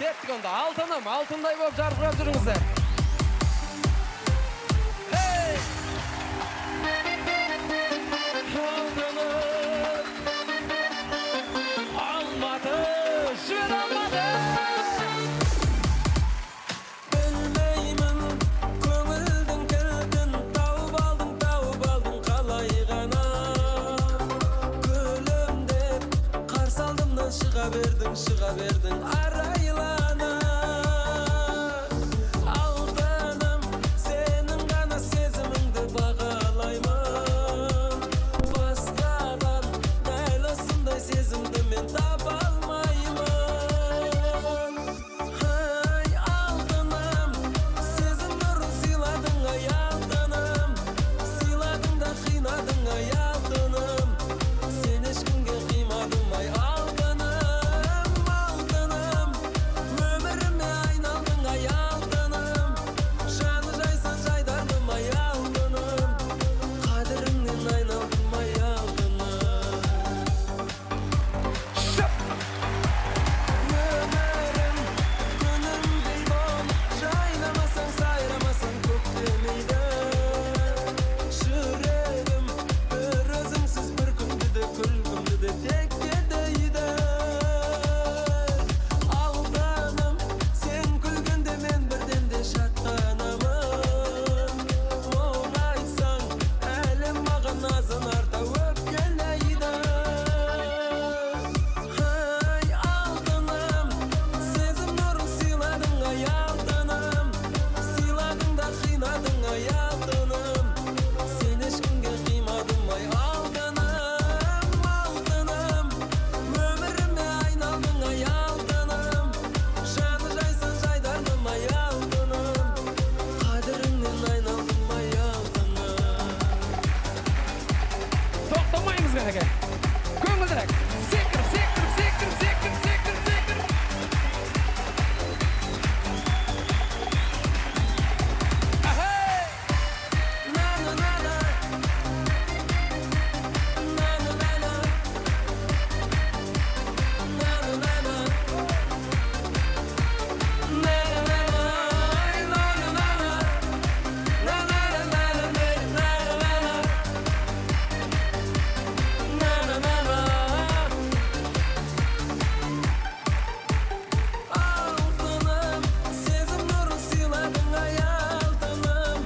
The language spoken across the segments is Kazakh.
Kettik onda. Altınım, altınday болып жарқырап жүріңіздер. Hey! Almadı, şüver almadı. Bilmeymin, köngüldün kildin, taup aldın kalay gana. Gülüm dep, qarsaldımdan çığa verdin araylana. Aldanım, senin gana sezimingdi bağalayman. Baskadan, däl ossunday sezimdi men tapa almayman. Hay aldanım, sezim nurun siladın ay aldanım. Siladın da qıynadın ay aldanım. Sen ешкімге қимадың ay aldanım, aldanım. Өміріме айналдың ay aldanım. Жаны жайсан жайдардым ay aldanım. Қадіріңнен айналдым ay aldanım. Өмірім күнімдей болып, жайнамасаң сайрамасаң көктемейді. Жүрегім бір өзіңсіз бір күнді де күлкімді де текке дейді. Алданым, сен күлгенде мен бірден де шаттанамын. Оңайсаң, әлем маған азын арта өпкелейді. Hay alданым, сезім нұрын сыйладың ay alданым. Сыйладың да қинадың ay alданым. Сен ешкімге қимадың ay alданым, alданым. Өміріме айналдың ay alданым. Жаны жайсан жайдардым ay aldanım. Қадіріңнен айналдым ay aldanım. Тоқтамаймыз кәнеке. Көңілдірек. Секіріп, секіріп, секіріп, секіріп, секіріп, секіріп. Ахей! На-на-на-на. На-на-на-на. На-на-на-на. На-на-на-на. На-на-на-на. На-на-на-на. На-на-на-на. Алтыным, сезім нұрын сыйладың ay алтыным.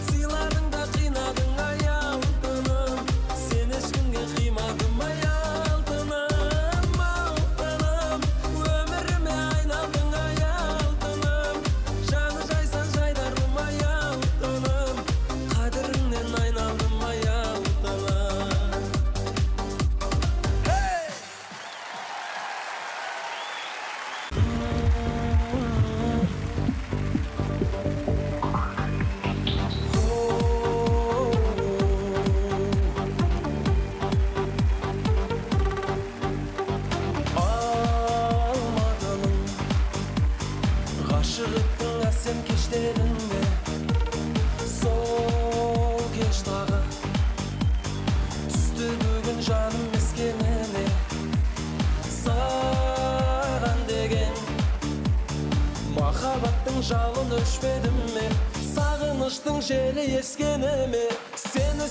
Сыйладың да қинадың ay алтыным. Сен ешкімге қимадың ay алтыным, алтыным. Өміріме айналдың ay алтыным. Жаны жайсан жайдардым ay алтыным. Қадіріңнен айналдым ay алтыным. Hey! Алмадым, ғашық еттің әсем кештерінде. Сол кеш тағы түсті бүгін жаным ескемене. Саған деген махаббаттың жалын өшпедім ме? Сағыныштың желі ескене ме? Сені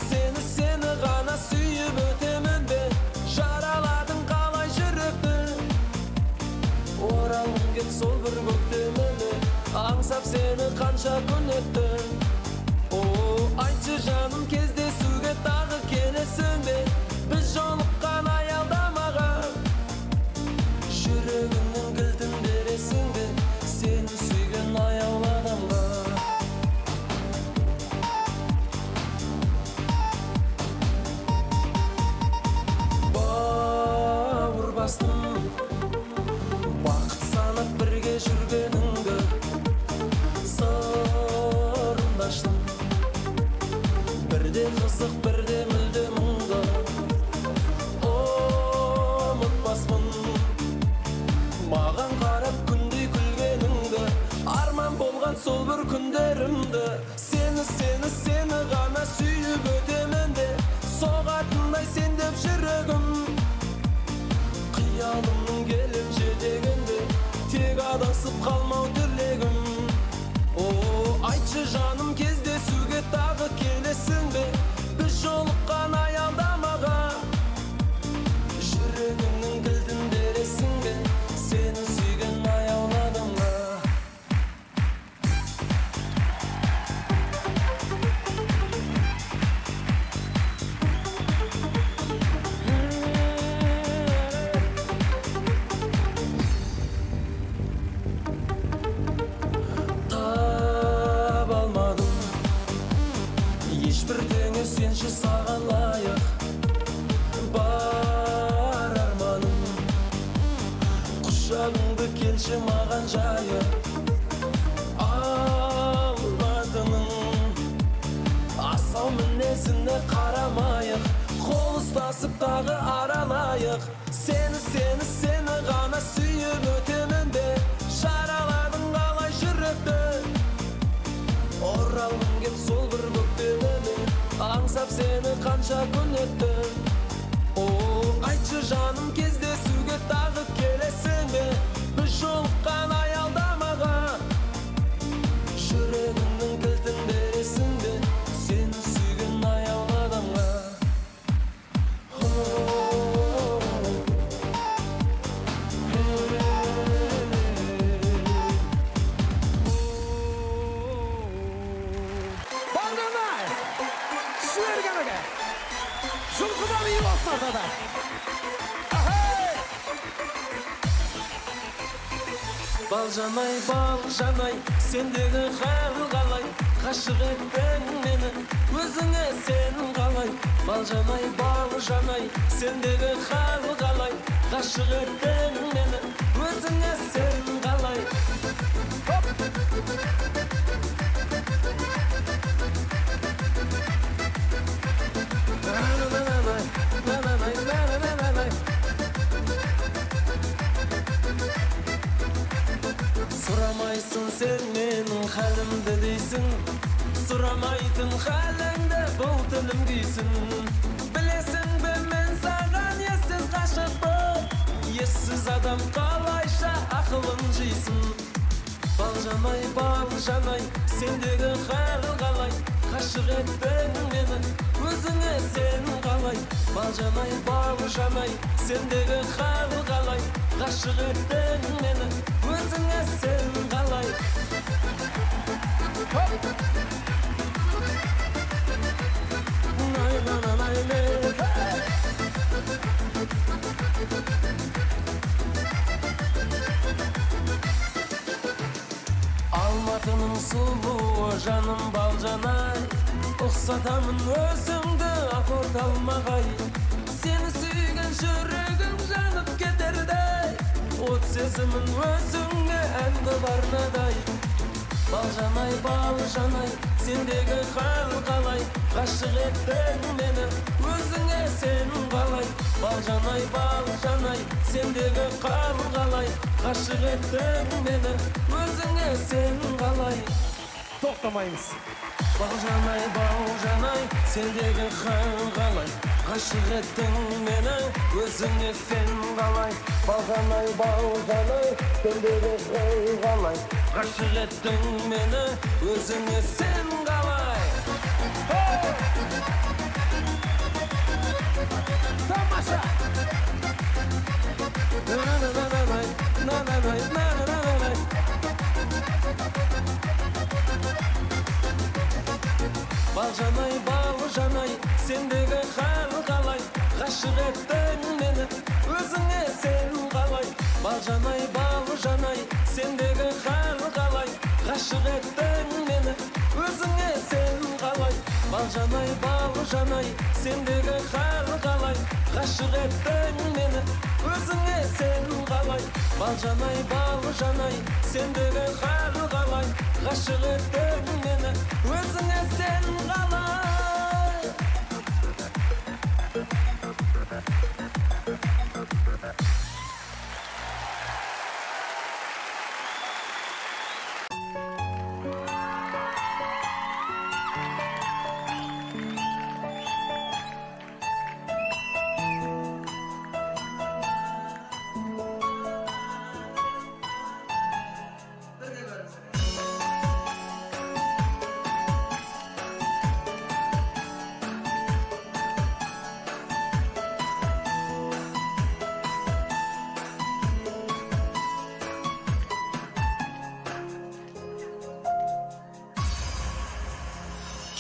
ғана сүйіп өтемін бе? Жараладың қалай жүректі? Оралғым кеп сол бір көктеміне. Аңсап сені қанша күн өтті. О, айтшы жаным, кездесуге тағы келесің бе? Біз жолыққан аялдамаған жүрегімнің кілтін бересің бе? Сені сүйген аяулы адамға. Бауыр бастым, бақыт санап бірге жүргеніңді. Сырымдаштым, бірде қызық, бірде мүлде мұңды. Ұмытпаспын маған қарап күндей күлгеніңді. Арман болған сол бір күндерімді. Сені ғана сүйіп өтемін де. Соғатындай сен деп жүрегім. Қиялымның келіп жетегінде тек адас басып қалмау тілегім. О, айтшы жаным, кездесуге тағы келесің бе? Біз жолыққан аялдамаға жүрегімнің кілтін бересің бе? Сені сүйген аяулы сенші саған лайық бар арманым. Құшағыңды келші маған жайып, алматының асау мінезіне қарамайық, қол ұстасып тағы аралайық. Сені ғана сүйіп өтемін бе? Жараладың қалай жүректі? Оралғым кеп сол бір көктеміме, аңсап сені қанша күн өтті. О, айтшы жаным, кездесуге тағы келесің бе? Біз жолыққан аялдамаға жүрегімнің кілтін бересің бе? Сені сүйген аяулы адамға. Жылқыдан үй болсын ортада. Балжанай, балжанай, сендегі хал қалай? Ғашық еттің мені, өзіңе сен қалай? Балжанай, балжанай, сендегі хал қалай? Ғашық еттің мені, өзіңе сен қалай? Сұрамайсың сен менің хәлімді дейсің, сұрамайтын хәліңді бұл тілім күйсін. Білесің бе мен саған ессіз ғашықпын, ессіз адам қалайша ақылын жейсің. Балжанай, балжанай, сендегі хәл қалай? Ғашық еттің мені, өзіңе сен қалай? Балжанай, балжанай, сендегі хәл қалай? Ғашық еттің мені, өзіңе сен қалай? Алматының сұлуы жаным балжанай, ұқсатамын өзіңді ақорт алмағай. Сені сүйген жүрегім жанып кетердей, от сезімін өзіңе ән қыларнадай. Балжанай, балжанай, сендегі хал қалай? Ғашық еттің мені, өзіңе сен қалай? Балжанай, балжанай, сендегі хал қалай? Ғашық еттің мені, өзіңе сен қалай? Тоқтамаймыз. Балжанай, балжанай, сендегі хал қалай? Ғашық еттің мені, өзіңе сен қалай? Балжанай, балжанай, сендегі хал қалай? Ғашық еттің мені, өзіңе сен қалай? Тамаша! Балжанай, балжанай, сендегі хал қалай? Ғашық еттің мені, өзіңе сен қалай? Балжанай, балжанай, сендегі хал қалай? Ғашық еттің мені, өзіңе сен қалай? Балжанай, балжанай, сендегі хал қалай? Ғашық еттің мені, өзіңе сен қалай? Балжанай, балжанай, сендегі хал қалай? Ғашық еттің мені, өзіңе сен қалай?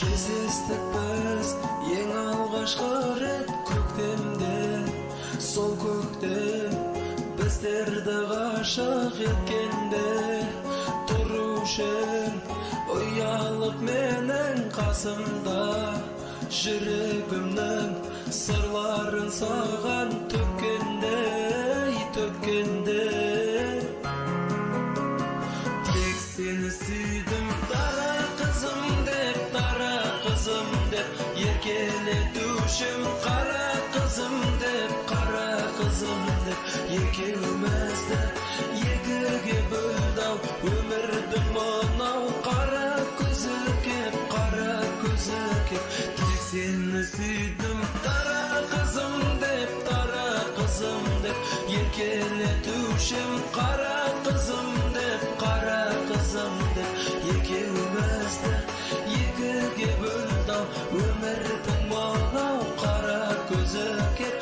Кездестік біз ең алғашқы рет көктемде, сол көктем біздерді ғашық еткенде, тұрушың ұялып менің қасымда, жүрегімнің сырларын саған төккенде, тек сені сүйдім, дара қызым деп еркелетушім, қара қызым деп екеумізді екіге бөлді-ау өмірдің мынау қара көзі кеп, тек сені сүйдім, дара қызым деп еркелетушім, қара қызым деп екеумізді екіге бөлді-ау өмірдің мынау қара көзі кеп.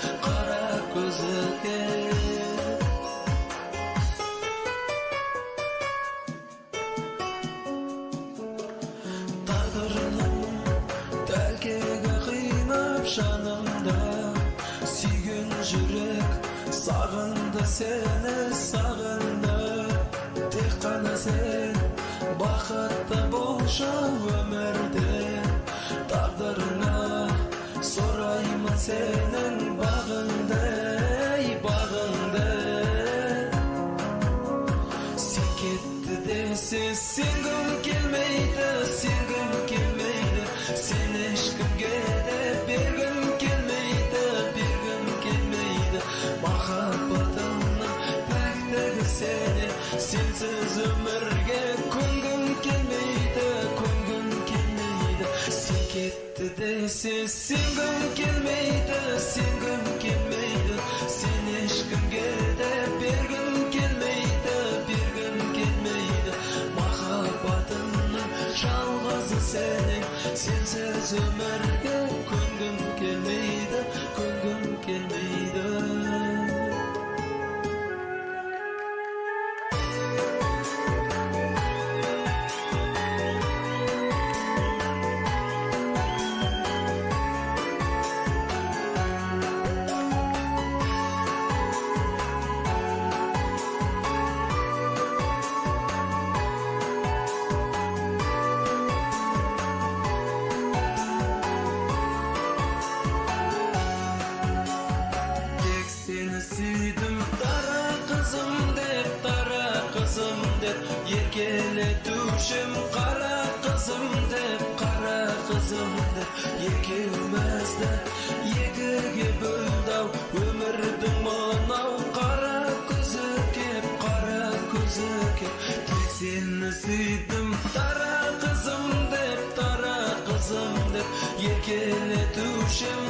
Тағдырның тәлкегі қинап жанымда, сүйген жүрек сағынды сені, тек қана сен бақытты болшы өмірде, тағдырына сұраймын сенің бағыңды. Сен кетті десе сенгім келмейді, сен ешкімге де бергім келмейді, махаббатымның пәктігі сенен, сенсіз өмірге көнгім келмейді. Сен кетті десе сенгім келмейді, сен ешкімге де бергім келмейді, махаббатымның жалғызы сенен, сенсіз өмірге көнгім келмейді. Seni sүйдім, дара қызым деп еркелетушім, қара қызым деп екеумізді екіге бөлді-ау өмірдің мынау қара көзі кеп, тек сені сүйдім, дара қызым деп еркелетушім,